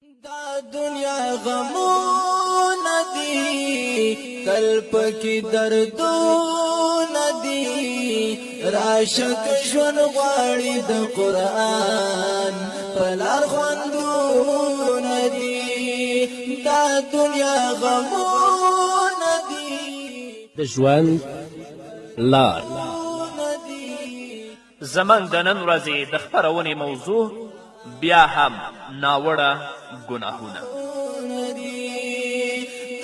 دا دنیا غمونه دي تل پکې دردونه دي راشک ژوند غواړي د قرآن په لار خوندونه دي دا دنیا غمونه دي د ژوند لار. زمن د نن ورځې د خپرونې موضوع بیا هم ناوړه ګناهونه.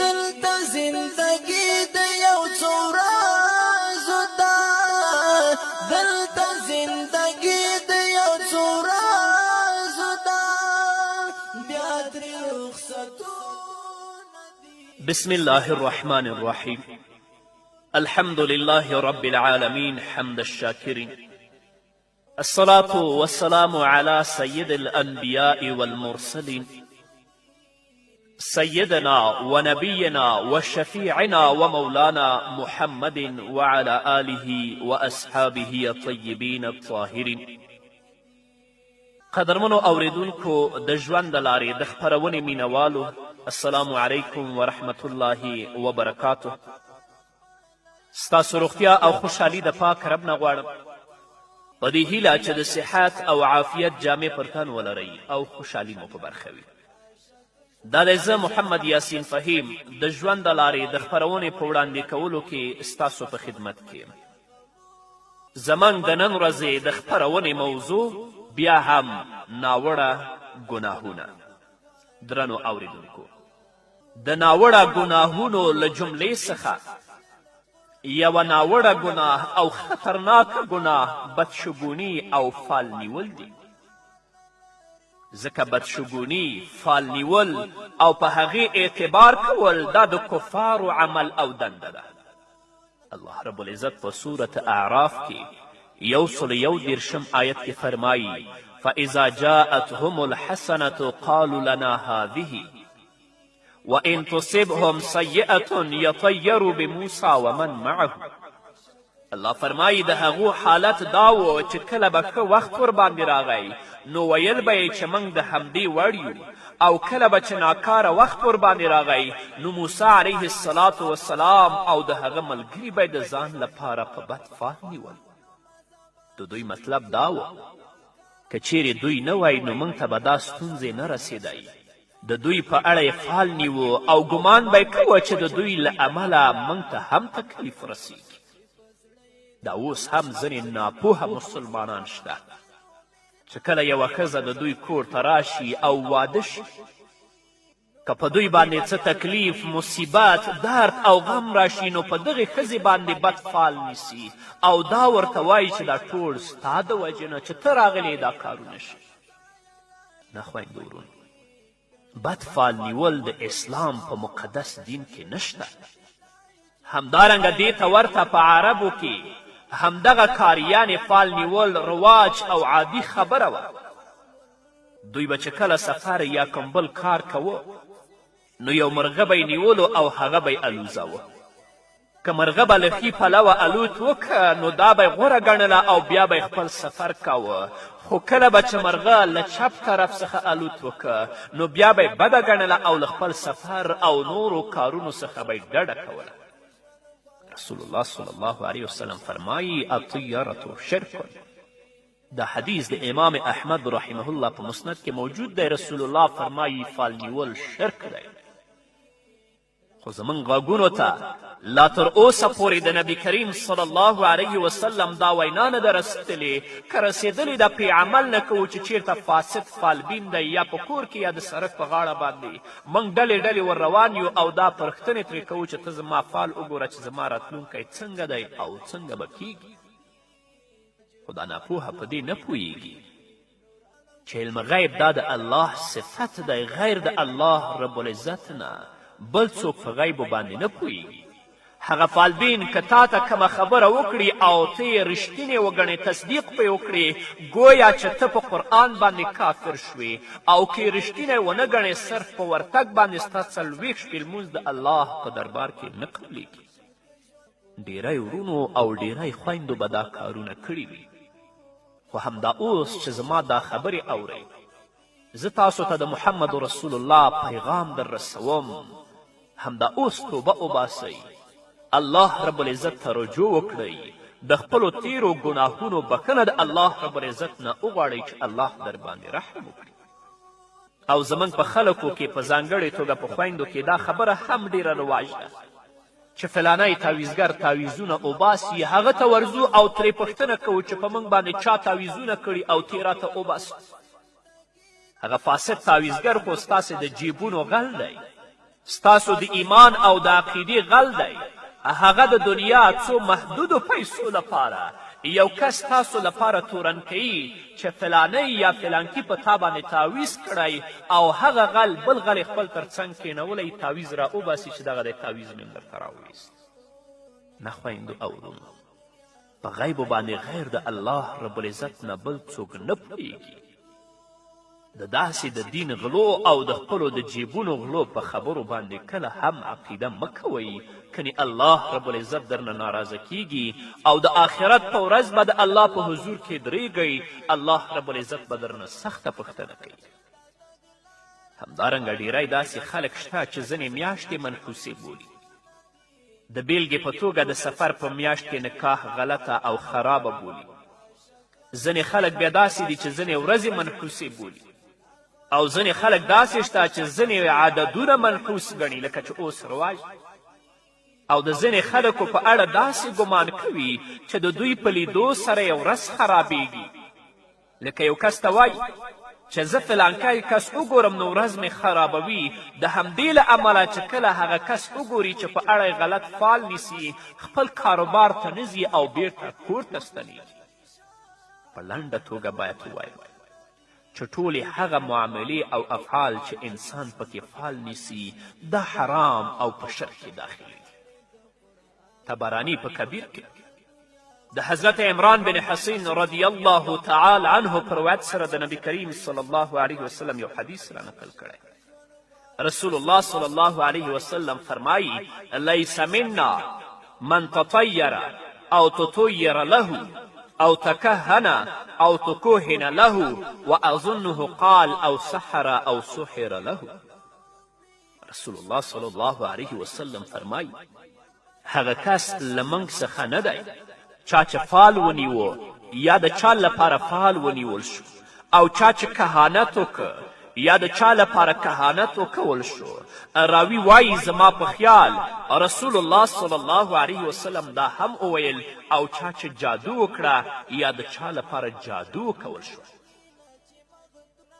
دلته زندګي د یو څو ورځو ده دلته زندګي د یو څو ورځو ده بیا ترې رخصتونه دي. بسم الله الرحمن الرحيم. الحمد لله رب العالمين حمد الشاكرين. الصلاة والسلام على سيد الأنبياء والمرسلين سيدنا ونبينا وشفيعنا ومولانا محمد وعلى آله وأصحابه الطيبين الطاهرين. قدرمنو اوریدونکو د ژوند د لارې د خپرونې مینوالو، السلام علیکم ورحمة الله وبرکاته. ستاسو روغتیا او خوشحالي د پاک رب نه غواړم په دې هیله چې د صحت او عافیت جامې پر تن ولرئ او خوشحالي مو په برخه وي. دا دی زه محمد یاسین فهیم د ژوند د لارې د خپرونې په وړاندې کولو کې ستاسو په خدمت کې یم. زموږ د نن ورځې د خپرونې موضوع بیا هم ناوړه ګناهونه. درنو اوریدونکو، د ناوړه ګناهونو له جملې څخه یوه ناوړه ګناه او خطرناکه ګناه بدشګوني او فال نیول دي. ځکه بدشګوني، فال نیول او په هغې اعتبار کول دا د کفارو عمل او دنده ده. الله رب العزت په صورت اعراف کې 131 آیت کې فرمایي فاذا جاءتهم الحسنة قالوا لنا هذه وإن تصبهم سیئة یطیروا بموسی ومن معه. الله فرمایي د هغو حالت دا و چې کله به ښه وخت ورباندې راغی نو ویل به یې چې موږ د همدې وړ یو، او کله به چې ناکاره وخت ورباندې راغی نو موسی علیه الصلاة والسلام او د هغه ملګري به د ځان لپاره په بد فال نیول. د دوی مطلب دا و که چیرې دوی نه وای نو موږ ته به دا ستونزې نه رسېدی. د دوی په اړه یې فال نیو او ګمان به یې کوه چې د دوی له امله موږ ته هم تکلیف رسیږي. دا اوس هم ځینې ناپوهه مسلمانان شته چې کله یوه ښځه د دوی کور ته راشي او واده شي، که په دوی باندې څه تکلیف، مصیبت، درد او غم راشي نو په دغې ښځې باندې بد فال نیسي او دا ورته وایي چې دا ټول ستا د وجې نه چې ته راغلې دا کارونه شي. نه خویندو ورونو، بد فال نیول د اسلام په مقدس دین کې نشته. همدارنګه دې ته ورته په عربو کې همدغه کاریانې فال نیول رواج او عادي خبره وه. دوی به چې کله سفر یا کوم بل کار کوه نو یو مرغه به یې نیولو او هغه به یې الوزاوه. که مرغه به له ښي پلوه الوت وکړه نو دا به یې غوره ګڼله او بیا به خپل سفر کوه، خو کله به چې مرغه له چپ طرف څخه الوت وکړه نو بیا به یې بده ګڼله او له خپل سفر او نورو کارونو څخه به یې ډډه کوله. رسول الله صلی الله علیه وسلم فرمایي الطیرة شرک. دا حدیث د امام احمد رحمه الله په مسند کې موجود دی. رسول الله فرمایي فال نیول شرک دی. خو زموږ غوږونو ته لا تر اوسه پورې د نبي کریم صلی الله علیه وسلم دا وینا نه ده رسېدلې. که رسېدلې ده پرې عمل نه کوو چې چیرته فاسد فالبین دی یا په کور کې یا د سړک په غاړه باندې موږ ډلې ډلې ور روان یو او دا پرښتنې ترې کوو چې ته زما فال وګوره چې زما راتلونکی څنګه دی او څنګه به کیږي. خو دا ناپوهه په دې نه پوهیږي چې علم غیب دا د الله صفت دی، غیر د الله رب العزت نه بل څوک په غیبو باندې نه پوهیږي. هغه فالبین که تا ته کومه خبره وکړي او ته یې رښتینې وګڼې، تصدیق پرې وکړې، ګویا چې ته په قرآن باندې کافر شوې، او که یې رښتینی ونه ګڼې صرف په ورتګ باندې ستا 40 شپې لمونځ د الله په دربار کې نه قبلیږي. ډیری ورونو او ډیری خویندو به دا کارونه کړي وي. خو همدا اوس چې زما دا خبرې اورئ زه تاسو ته د محمد رسول الله پیغام در رسوم، همدا اوس توبه وباسئ، الله رب العزت ته رجوع وکړئ، د خپلو تیرو ګناهونو بخښنه د الله رب العزت نه وغواړئ چې الله در باندې رحم وکړي. او زموږ په خلکو کې په ځانګړې توګه په خویندو کې دا خبره هم ډیره رواج ده چې فلانی تعویزګر تعویزونه وباسي، هغه ته ورځو او ترې پوښتنه کوو چې په موږ باندې چا تعویزونه کړي او تې راته وباسي. هغه فاسد تعویزګر خو ستاسې د جیبونو غل دی، ستاسو د ایمان او د عقیدې غل دی. هغه د دنیا څو محدودو پیسو لپاره یو کس تاسو لپاره تورن کوي چې فلانی یا فلانکي په تا باندې تعویز کړی او هغه غل بل غل خپل تر څنګ کښېنولی تعویز را وباسي چې دغه دی تعویز مې درته راوویست. نه خویندو او ورونو، په غیبو باندې غیر د الله رب العزت نه بل څوک نه پوهېږي. د داسې د دین غلو او د خپلو د جیبونو غلو په خبرو باندې کله هم عقیده مه کوئ، کنی الله رب العزت درنه ناراضه کیږي او د آخرت په ورځ به د الله په حضور کې درېږئ، الله رب العزت به درنه سخته پوښتنه کوي. همدارنګه ډیری داسې خلک شته چې ځینې میاشتې منحوسې بولي. د بیلګې په توګه د سفر په میاشت کې نکاح غلطه او خرابه بولي. ځینې خلک بیا داسې دي چې ځینې ورځې منحوسې بولي، او ځینې خلک داسې شته چې ځینې عددونه منحوس ګڼي لکه چې اوس رواج، او د ځینې خلکو په اړه داسې ګمان کوي چې د دوی په لیدو سره یې ورځ خرابیږي. لکه یو کس ته وایي چې زه فلانکی کس وګورم نو ورځ مې خرابوي، د همدې له امله چې کله هغه کس وګوري چې په اړه یې غلط فال نیسي، خپل کاروبار ته نه ځي او بیرته کور ته ستنېږي. په لنډه توګه باید ووایم چې ټولې هغه معاملې او افعال چې انسان پکې فال نیسي دا حرام او په شرک کې داخلي. تبرانی په کبیر کې د حضرت عمران بن حسین رضی الله تعالی عنه په روایت سره د نبی کریم صلی الله علیه وسلم یو حدیث را نقل کړی. رسول الله صلی الله علیه وسلم فرمایی لیس منا من تطیر او تطیر له او تکهن او تکوهن له واظنه قال او سحر او سحر له. رسول الله صلی الله علیه وسلم فرمایی هغه کس له موږ څخه نه دی چا چې فال ونیوه یا د چا لپاره فال ونیول شو، او چا چې کهانت وکړه یا د چا لپاره کهانت وکول شو. راوی وایي زما په خیال رسول الله صلی الله علیه وسلم دا هم وویل او چا چې جادو وکړه یا د چا لپاره جادو وکول شو.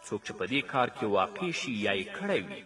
څوک چې په دې کار کې واقع شي یا یې کړی وي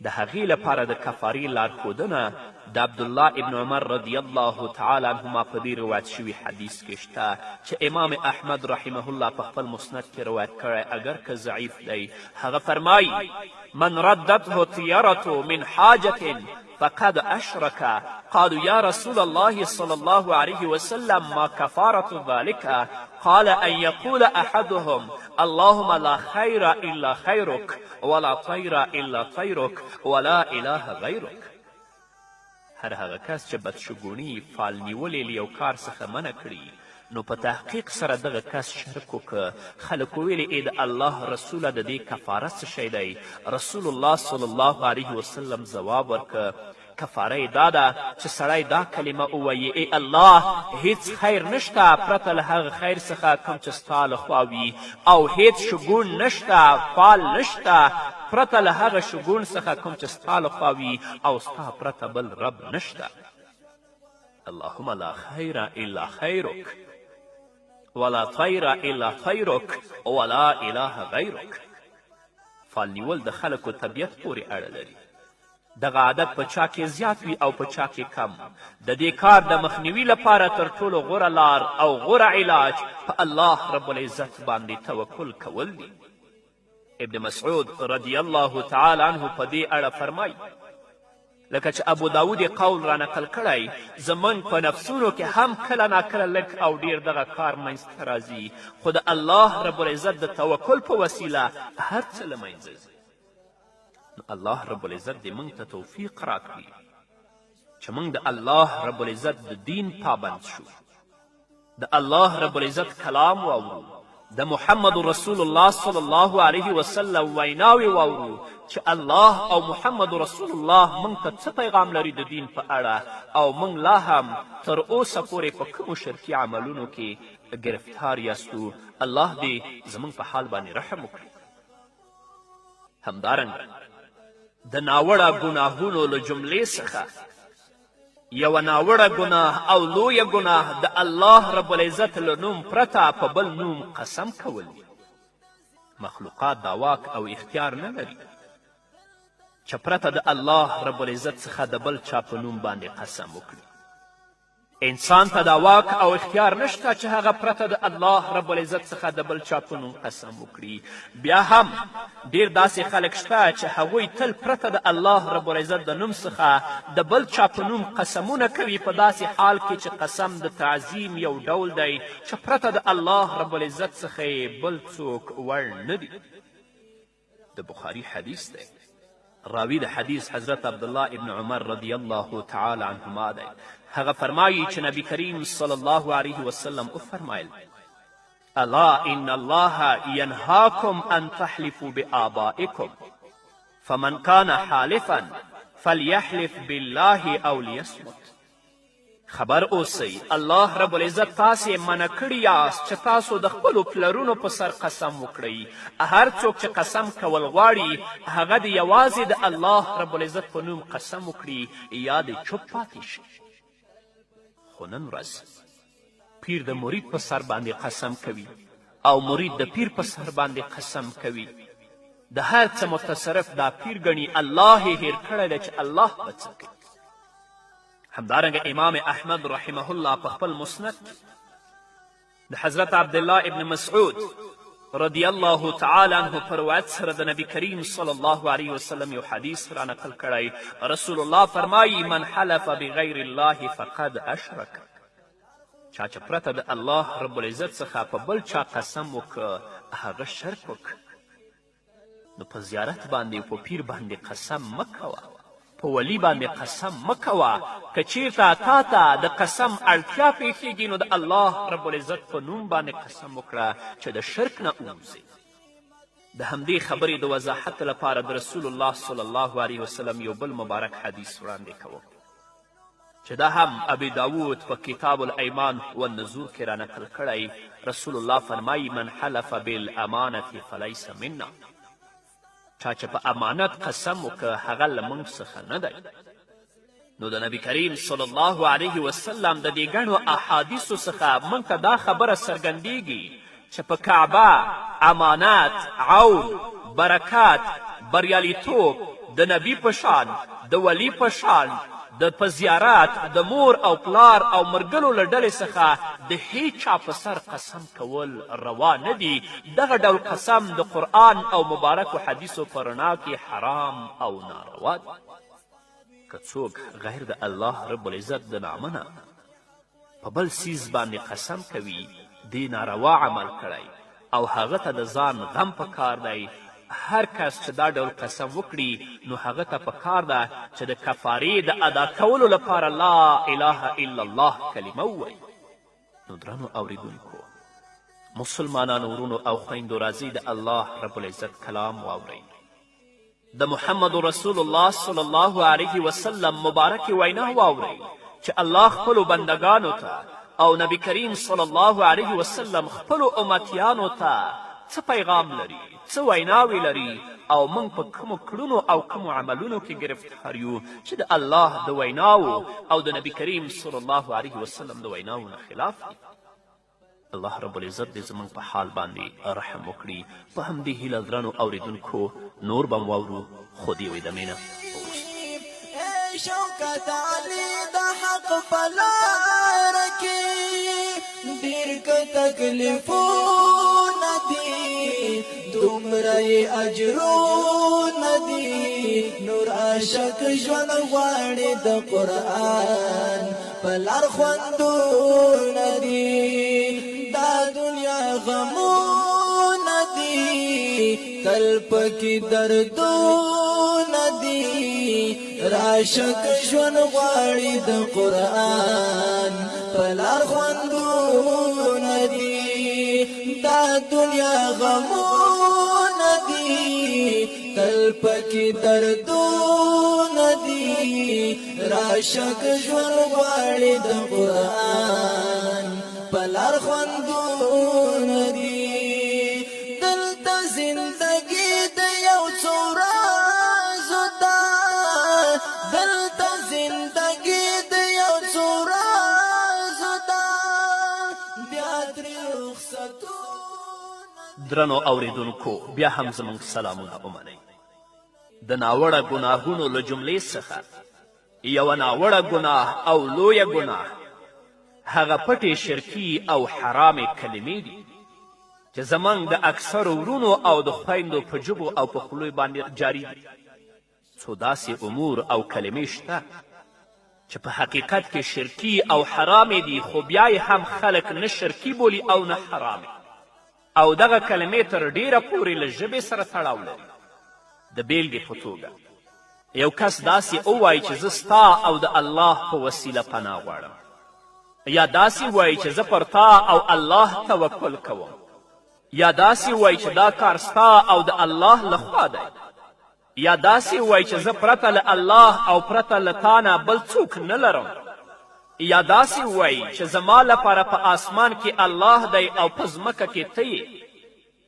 د هغې لپاره د کفارې لارښودنه د عبدالله ابن عمر رضی الله تعالی عنهما په دې روایت شوي حدیث کې شته چې امام احمد رحمه الله په خپل مسند کې روایت کړی، اگر که ضعیف دی. هغه فرمایي من ردته طیرته من حاجة فقد أشرك. قالوا يا رسول الله صلى الله عليه وسلم ما كفارة ذلك؟ قال أن يقول أحدهم اللهم لا خير إلا خيرك ولا طير إلا طيرك ولا إله غيرك. هر هغه کس چې بدشګوني فال نیولې له یو کار څخه منع کړي نو په تحقیق سره دغه کس شرک وکړه. خلکو ویلې ای د الله رسوله د دې کفاره څه شی دی؟ رسول الله صلی الله علیه وسلم ځواب ورکړه کفاره یې دا ده چې سړی دا کلمه ووایي ای الله هیڅ خیر نشته پرته له هغه خیر څخه کوم چې ستا لخوا وي، او هیڅ شګون نشته فال نشته پرته له هغه شګون څخه کوم چې ستا لخوا وي، او ستا پرته بل رب نشته. اللهم لا خیر الا خیرک ولا طیر الا طیرک ولا اله غیرک. فال نیول د خلکو طبیعت پورې اړه لري. دغه عادت په چا کې زیات وي او په چا کې کم. د دې کار د مخنیوي لپاره تر ټولو غوره لار او غوره علاج په الله رب العزت باندې توکل کول دي. ابن مسعود رضی الله تعالی عنه په دې اړه فرمایي لکه چې ابو داود قول را نقل کړی زموږ په نفسونو کې هم کله ناکله لږ او ډیر دغه کار منځته راځي، خو د الله رب العزت د توکل په وسیله هر څه له منځه ځي. الله رب العزت دې موږ ته توفیق راکړي چې موږ د الله رب العزت د دین پابند شو، د الله رب العزت کلام واورو د محمد رسول الله صلی الله علیه وسلم ویناوې واورو چې الله او محمد رسول الله موږ ته څه پیغام لري د دین په اړه او موږ لا هم تر اوسه پورې په کومو شرکي عملونو کې ګرفتار یاستو. الله دې زموږ په حال باندې رحم وکړي. همدارنګه د ناوړه ګناهونو له جملې څخه یوه ناوړه ګناه او لویه ګناه د الله رب العزت له نوم پرته په بل نوم قسم کول دي. مخلوقات دا واک او اختیار نه لري چې پرته د الله رب العزت څخه د بل چا په نوم باندې قسم وکړي. انسان ته دا واک او اختیار نشته چې هغه پرته د الله رب العزت څخه د بل چا په نوم قسم وکړي. بیا هم ډیر داسې خلک شته چې هغوی تل پرته د الله رب العزت د نوم څخه د بل چا په نوم قسمونه کوي، په داسې حال کې چې قسم د تعظیم یو ډول دی چې پرته د الله رب العزت څخه یې بل څوک وړ نه دي. د بخاري حدیث دی. راوی د حدیث حضرت عبدالله ابن عمر رضی الله تعالی عنهما دی. هغه فرمایي چې نبی کریم صلی الله علیه وسلم وفرمایل: الا ان الله ینهاکم ان تحلفوا بآبائکم فمن کان حالفا فلیحلف بالله او لیصمت. خبر اوسئ، الله رب العزت تاسې منع کړي یاست چې تاسو د خپلو پلرونو په سر قسم وکړئ. هر څوک چې قسم کول غواړي هغه د یوازې د الله رب العزت په نوم قسم وکړي یا د چوپ پاتې شي. خو نن ورځ پیر د مرید په سر باندې قسم کوي او مرید د پیر په سر باندې قسم کوي. د هر څه متصرف دا پیر ګڼي الله یې هیر کړی دی چې الله به څه کوي. همدارنګه امام احمد رحمه الله په خپل مسند د حضرت عبدالله ابن مسعود رضی الله تعالی عنه په روایت سره د نبی کریم صلی الله علیه وسلم یو حدیث را نقل کړی. رسول الله فرمایي: من حلف بغیر الله فقد اشرک. چا چې پرته د الله رب العزت څخه په بل چا قسم وکړه هغه شرک وکړه. نو په زیارت باندې او په پیر باندې قسم مه کوه، په ولی باندې قسم مه کوه. که چیرته تا ته د قسم اړتیا پیښیږي نو د الله رب العزت په نوم باندې قسم وکړه چې د شرک نه ووځې. د همدې خبرې د وضاحت لپاره د رسول الله صلی الله علیه وسلم یو بل مبارک حدیث وړاندې کوم چې دا هم ابي داود په کتاب الایمان والنذور کې را نقل کړی. رسول الله فرمایي: من حلف بالامانة فلیس منا. چا چې په امانت قسم وکړه هغه له موږ څخه نه دی. نو د نبی کریم صلی الله علیه وسلم د دې ګڼو احادیثو څخه موږ ته دا خبره څرګندیږي چې په کعبه امانت، عون، برکات، بریالیتوب د نبی په شان، د ولی په شان، د په زیارت د مور او پلار او مرګلو له ډلې څخه د هیچا په سر قسم کول روا نه دي. دغه ډول قسم د قرآن او مبارکو حدیثو په رڼا کې حرام او ناروا دی. که څوک غیر د الله رب العزت د نامه نه په بل څیز باندې قسم کوي دی ناروا عمل کړی او هغه ته د ځان غم په کار دی. هر کس چې دا ډول قسم وکړي نو هغه ته پکار ده چې د کفارې د ادا کولو لپاره لا اله الا الله کلمه ووایي. نو درنو اوریدونکو مسلمانانو ورونو او خویندو راځئ د الله رب العزت کلام واورئ. د محمد رسول الله صلی الله علیه وسلم مبارکې وینا واورئ چې الله خپلو بندگانو ته او نبی کریم صلی الله علیه وسلم خپلو امتیانو ته څه پیغام لري، څه ویناوې لري او موږ په کومو کړنو او کومو عملونو کې گرفتار یو چې د الله د ویناو او د نبی کریم صلی الله علیه وسلم د ویناو نه خلاف دي. الله رب العزت دې زموږ په حال باندې رحم وکړي. په همدې هیله درنو اوریدونکو نور به واورو خو دې وې دمې نه شوکت علی د حق په لاره کې ډېر که تکلیفونه دي دومره یې اجرونه دي. نور عاشق ژوند غواړي د قرآن په لار خوندونه دي. دا دنیا غمونه دي تل پکې دردونه دي. عاشق ژوند غواړي د قرآن په لار خوندونه دي. دا دنیا غمونه دي تل پکې دردونه دي راشک ژوند غواړي د قرآن په لار خوندونه دي دلته زندګي د یو څو ورځو ده دلته زندګي د یو څو ورځو ده بیا ترې رخصتونه. درنو اوریدونکو بیا هم زموږ سلامونه ومنئ. د ناوړه ګناهونو له جملې څخه یوه ناوړه ګناه او لویه ګناه هغه پټې شرکي او حرامې کلمې دي چې زموږ د اکثرو ورونو او د خویندو په ژبو او په خولو باندې جاري دي. څو داسې امور او کلمې شته چې په حقیقت کې شرکي او حرامې دي خو بیا یې هم خلک نه شرکي بولي او نه حرامې او دغه کلمې تر ډیره پورې له ژبې سره تړاو لري. د بیلګې په توګه یو کس داسې ووایي چې زه ستا او د الله په وسیله پناه غواړم یا داسې وایي چې زه پر تا او الله توکل کوم یا داسې وایي چې دا کار ستا او د الله لخوا دی یا داسې وایي چې زه پرته له الله او پرته له تا نه بل څوک نه لرم یا داسې وایي چې زما لپاره په آسمان کې الله دی او په ځمکه کې ته یې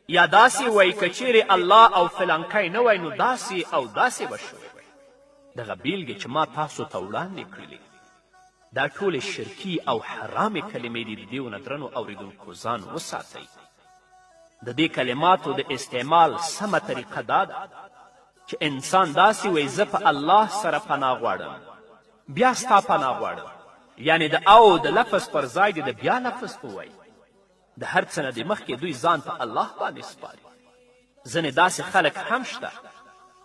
یا داسې وایي که چیرې الله او فلانکی نه وای نو داسې او داسې به شوی وی. دغه بیلګې چې ما تاسو ته وړاندې کړلې دا ټولې شرکي او حرامې کلمې دي. د دې ونه درنو اوریدونکو ځان وساتئ. د دې کلماتو د استعمال سمه طریقه دا ده چې انسان داسې وایي زه په الله سره پناه غواړم بیا ستا پناه غواړم یعنی د او د لفظ پر ځای د بیا لفظ ووایي. د هر څه نه د مخکې دوی ځان په الله باندې سپاري. ځینې داسې خلک هم شته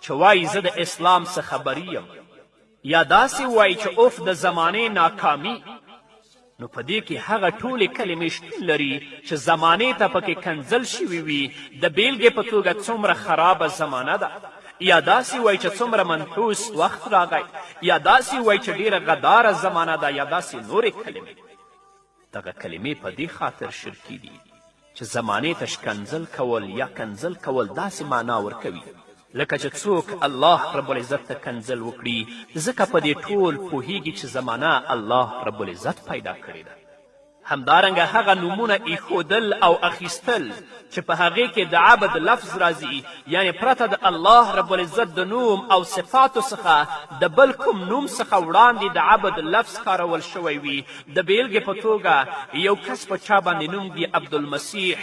چې وایي زه د اسلام څخه بری یم یا داسې وایي چې اوف د زمانې ناکامي. نو په دې کې هغه ټولې کلمې شتون لري چې زمانې ته پکې کنځل شوي وي. د بیلګې په توګه څومره خرابه زمانه ده یا داسې وایي چې څومره منحوس وخت راغی یا داسې وایي چې ډیره غداره زمانه ده یا داسې نورې کلمې. دغه کلمې په دې خاطر شرکي دي چې زمانې ته شکنځل کول یا کنځل کول داسې معنا ورکوي لکه چې څوک الله رب العزت ته کنځل وکړي ځکه په دې ټول پوهیږي چې زمانه الله رب العزت پیدا کړې ده. همدارنګه هغه نومونه ایښودل او اخیستل چې په هغې کې د عبد لفظ راځي یعنی پرته د الله رب العزت د نوم او صفاتو څخه د بل کوم نوم څخه وړاندې د عبد لفظ کارول شوی وي. د بیلګې په توګه یو کس په چا باندې نوم دی عبدالمسیح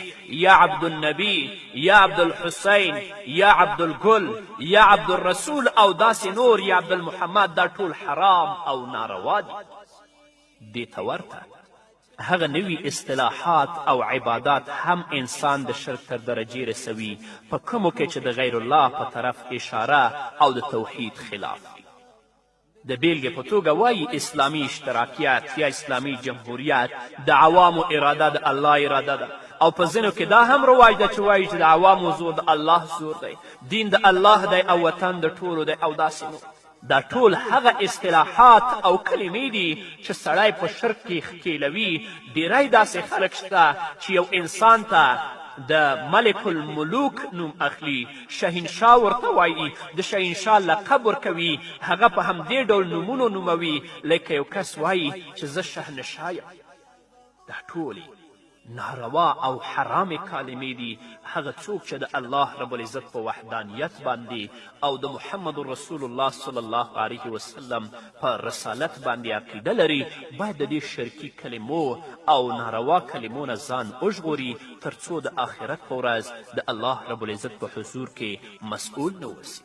یا عبدالنبی یا عبدالحسین یا عبدالګل یا عبدالرسول او داسې نور یا عبدالمحمد دا ټول حرام او ناروا دي. دې ته ورته هغه نوي اصطلاحات او عبادات هم انسان د شرک تر درجې رسوي په کومو کې چې د غیر الله په طرف اشاره او د توحید خلاف دي. د بیلګې په توګه وایي اسلامي اشتراکیت یا اسلامي جمهوریت د عوامو اراده د الله اراده ده او په ځینو کې دا هم رواج ده چې وایي چې د عوامو زور د الله زور دی دین د الله دی او وطن د ټولو دی او داسې نور. دا ټول هغه اصطلاحات او کلمې دي چې سړی په شرک کې ښکیلوي. ډیری داسې خلک شته چې یو انسان ته د ملک الملوک نوم اخلي شهنشاه ورته وایي د شهنشاه لقب ورکوي هغه په همدې ډول نومونو نوموي لکه یو کس وایي چې زه شهنشاه یم. دا ټولې ناروا او حرامې کلمې دي. هغه څوک چې د الله رب العزت په وحدانیت باندې او د محمد رسول الله صلی الله علیه وسلم په رسالت باندې عقیده لري باید د دې شرکي کلمو او ناروا کلمو نه ځان وژغوري تر څو د آخرت په ورځ د الله رب العزت په حضور کې مسئول نه اوسي.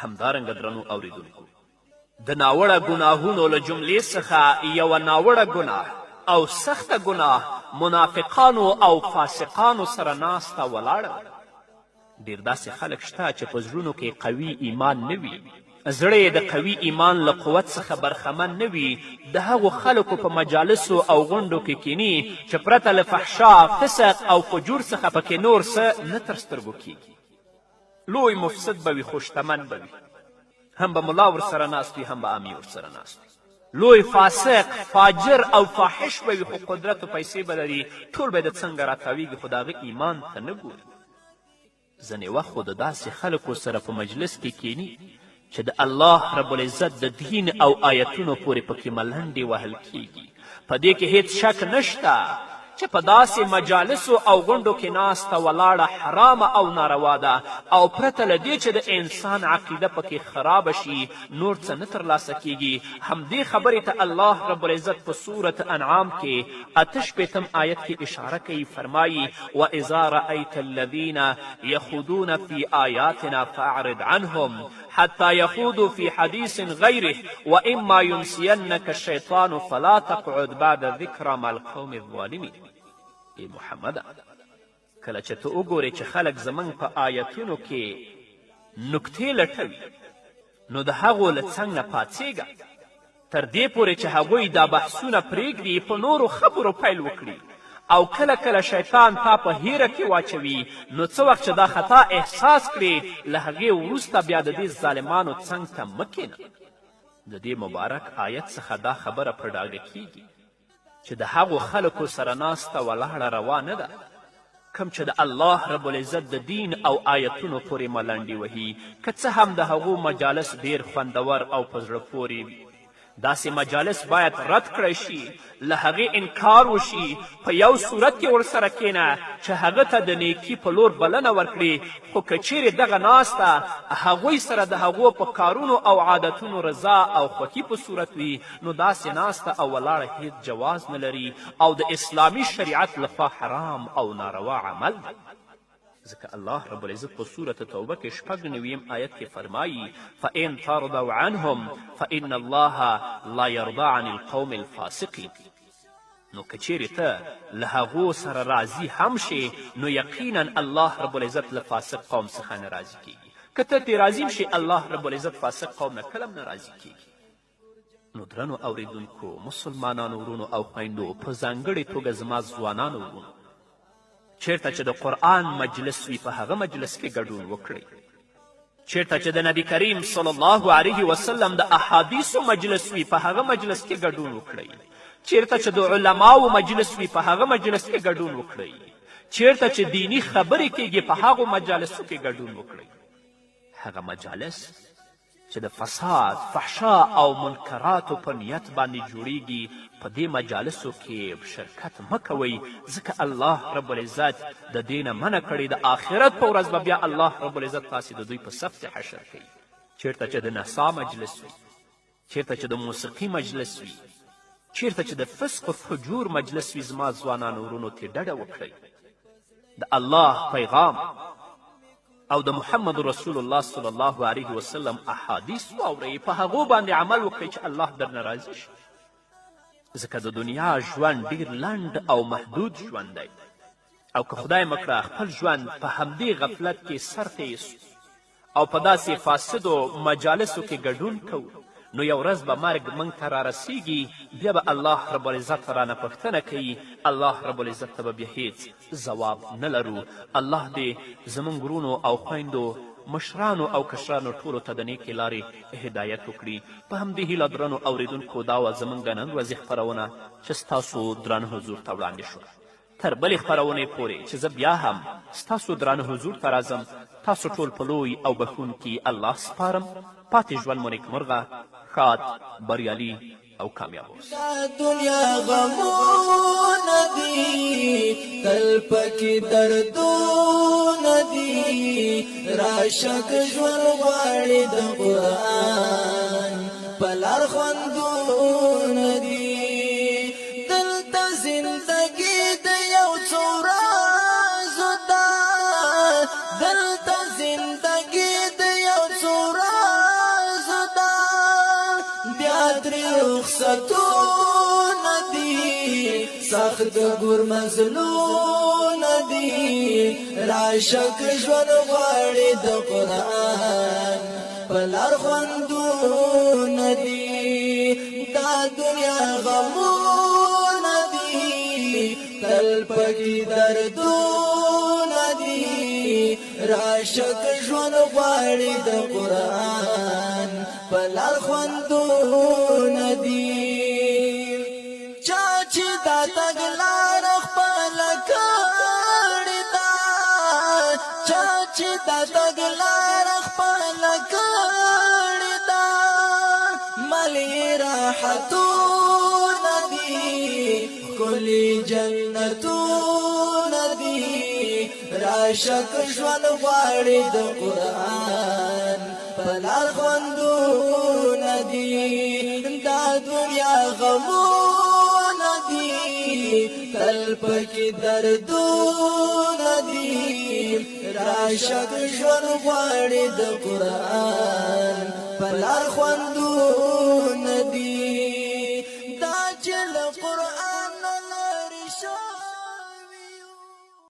همدارنګه درنو اوریدونکو د ناوړه ګناهونو له جملې څخه یوه ناوړه ګناه او سخته ګناه منافقانو او فاسقانو سره ناسته ولاړه. ډېر داسې خلک شته چې په زړونو کې قوي ایمان نه وي زړه یې د قوي ایمان له قوت څخه برخمن نه وي. د هغو خلکو په مجالسو او غونډو کې کینی چې پرته له فحشا فسق او فجور څخه پکې نور څه نه تر سترګو کیږي. لوی مفسد به وي خو شتمن به وي هم به ملا ورسره ناست وي هم به امي ورسره ناست وي لوی فاسق فاجر او فاحش به وي خو قدرت و پیسې به لري ټول به د څنګه راتاویږي خو د هغه ایمان ته نه ګوري. ځینې وخت خو د داسې خلکو سره په مجلس کې کینی چې د الله رب العزت د دین او آیتونو پورې پکې ملنډې وهل کیږي. په دې کې هیڅ شک نشته چې په داسې مجالسو او غونډو کې ناسته ولاړه حرامه او ناروا ده او پرته له دې چې د انسان عقیده پکې خرابه شي نور څه نه ترلاسه کیږي. همدې خبرې ته الله رب العزت په سورة انعام کې 88 آیت کې اشاره کوي، فرمایي واذا رأیت الذین یخوضون فی آیاتنا فاعرض عنهم حتى يخوضوا في حديث غيره وإما ينسينك الشيطان فلا تقعد بعد ذكرى مع القوم الظالمين. ای محمده کله چې ته وګورې چې خلک زموږ په آیتونو کې نکتې لټوي نو د هغو له څنګ نه پاڅېږه تر دې پورې چې هغوی دا بحثونه پرېږدي په نورو خبرو پیل وکړي او کله کله شیطان تا په هیره کې واچوي نو څه وخت چې دا خطا احساس کړې له هغې وروسته بیا د دې ظالمانو څنګ ته مه کښېنه. د دې مبارک آیت څخه دا خبره په ډاګه کیږي چې د هغو خلکو سره ناسته ولاړه روا نه ده کوم چې د الله رب العزت د دین او آیتونو پورې ملنډې وهي که څه هم د هغو مجالس ډیر خوندور او په زړه پورې وي. داسې مجالس باید رد کړی شي، له هغې انکار وشي، په یو صورت کې ورسره کښېنه چې هغه ته د نیکي په لور بلنه ورکړي. خو که چیرې دغه ناسته هغوی سره د هغو په کارونو او عادتونو رضا او خوښي په صورت وي نو داسې ناسته او ولاړه هیڅ جواز نه لري او د اسلامي شریعت لخوا حرام او ناروا عمل دی. ځکه الله رب العزت په سورة توبه کې 96 آیت کې فرمایي فإن ترضوا عنهم فإن الله لا يرضى عن القوم الفاسقين. نو که چیرې ته له هغو سره راضي هم شي نو یقینا الله رب العزت له فاسق قوم څخه نه راضي کیږي. که ته ترې راضي شي الله رب العزت فاسق قوم نه کله نه راضي کیږي. نو درنو اوریدونکو مسلمانانو ورونو او خویندو په ځانګړې توګه زما ځوانانو ورونو چیرته چې د قرآن مجلس وي په هغه مجلس کې ګډون وکړئ. چیرته چې د نبی کریم صلی الله علیه وسلم د احادیثو مجلس وي په هغه مجلس کې ګډون وکړئ. چیرته چې د علماو مجلس وي په هغه مجلس کې ګډون وکړئ. چیرته چې دینی خبرې کیږي په هغو مجالسو کې ګډون وکړئ. هغه مجالس چې د فساد فحشا او منکراتو په نیت باندې جوړیږي په دې مجالسو کې شرکت مه کوئ ځکه الله رب العزت د دې نه منع کړي. د آخرت په ورځ به بیا الله رب العزت تاسې د دوی په صف حشر کوي. چیرته چې د نسا مجلس وي، چیرته چې د موسیقي مجلس وي، چیرته چې د فسق و فجور مجلس وي زما ځوانانو ورونو ترې ډډه وکړئ. د الله پیغام او د محمد رسول الله صلی الله علیه وسلم احادیث واورئ، په هغو باندې عمل وکړئ چې الله درنه راضي شي. ځکه د دنیا ژوند ډیر لنډ او محدود ژوند دی او که خدای مکړه خپل ژوند په همدې غفلت کې سر تیسو او په داسې فاسدو مجالسو کې ګډون کوو نو یو ورځ به مرګ موږ ته رارسیږي. بیا به الله رب العزت رانه پوښتنه کوي. الله رب العزت ته به بیا هیڅ ځواب نه لرو. الله دې زموږ ورونو او خویندو مشرانو او کشرانو ټولو ته د نیکې لارې هدایت وکړي. په همدې هیله درنو اوریدونکو دا وه زموږ د نن ورځې خپرونه چې ستاسو درانه حضور ته وړاندې شوه. تر بلې خپرونې پورې چې زه بیا هم ستاسو درانه حضور ته راځم تاسو ټول په لوی او بښونکي الله سپارم. پاتې ژوند مو نیکمرغه، ښاد، بریالي او کامیاب اوسئ. دنیا غمونه دي تل پکې دردونه دي راشه که ژوند غواړي د قرآن په لار خوندونه دي. دلته زندګي د یو څو ورځو ده، دلته زندګي د یو څو ورځو ده، بیا ترې رخصتونه دي سخت د ګور مزلونه دي راشه که ژوند غواړي د قرآن په لار خوندونه دي. دا دنیا غمونه دي تل پکې دردونه دي راشه که ژوند غواړي د قرآن په لار خوندونه دي. چا چې د تګلار خپله کړې ده ملې راحتونه دي ښکلي جنتونه دي راشه که ژوند غواړې د قرآن په لار خوندونه دي دا دنیا غمونه دي تل پکې دردونه دي راشه که ژوند غواړې د قرآن په لار خوندونه